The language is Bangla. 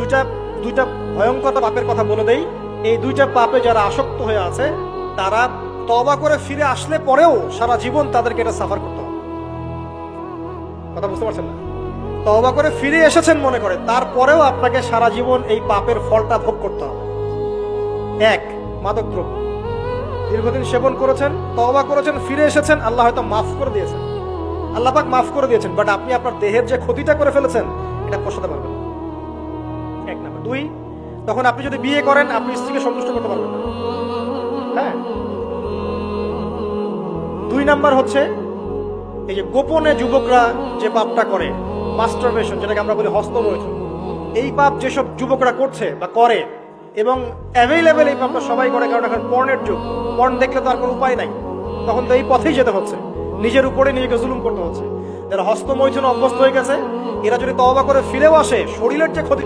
দুইটা দুইটা ভয়ঙ্কর পাপের কথা বলে দেই। এই দুইটা পাপে যারা আসক্ত হয়ে আছে তারা তওবা করে ফিরে আসলে পরেও সারা জীবন তাদেরকে এটা সাফার করতে হবে। কথা বুঝতে পারছেন না? তওবা করে ফিরে এসেছেন মনে করে, তারপরেও আপনাকে সারা জীবন এই পাপের ফলটা ভোগ করতে হবে। এক, মাদকদ্রব্য দীর্ঘদিন সেবন করেছেন, তওবা করেছেন, ফিরে এসেছেন, আল্লাহ হয়তো মাফ করে দিয়েছেন, আল্লাহ পাক মাফ করে দিয়েছেন, বাট আপনি আপনার দেহের যে ক্ষতিটা করে ফেলেছেন এটা পোষাতে পারবেন না। এক নাম্বার। দুই, তখন আপনি যদি বিয়ে করেন আপনি স্ত্রীকে সন্তুষ্ট করতে পারবেন না। হ্যাঁ। দুই নাম্বার হচ্ছে এই যে গোপনে যুবকরা যে পাপটা করে, মাস্টারবেশন, যেটাকে আমরা বলি হস্তমৈথুন, এই পাপ যেসব যুবকরা করছে বা করে, এবং অ্যাভেলেবেল এই পাপটা সবাই করে, কারণ এখন পর্নের যুগ, পর্ন দেখলে তো আর কোনো উপায় নাই, তখন তো এই পথেই যেতে হচ্ছে, নিজের উপরে নিজেকে জুলুম করতে হচ্ছে। যারা হস্তমৈথুন অভ্যস্ত হয়ে গেছে এরা যদি তওবা করে ফিরেও আসে, শরীরের যে ক্ষতি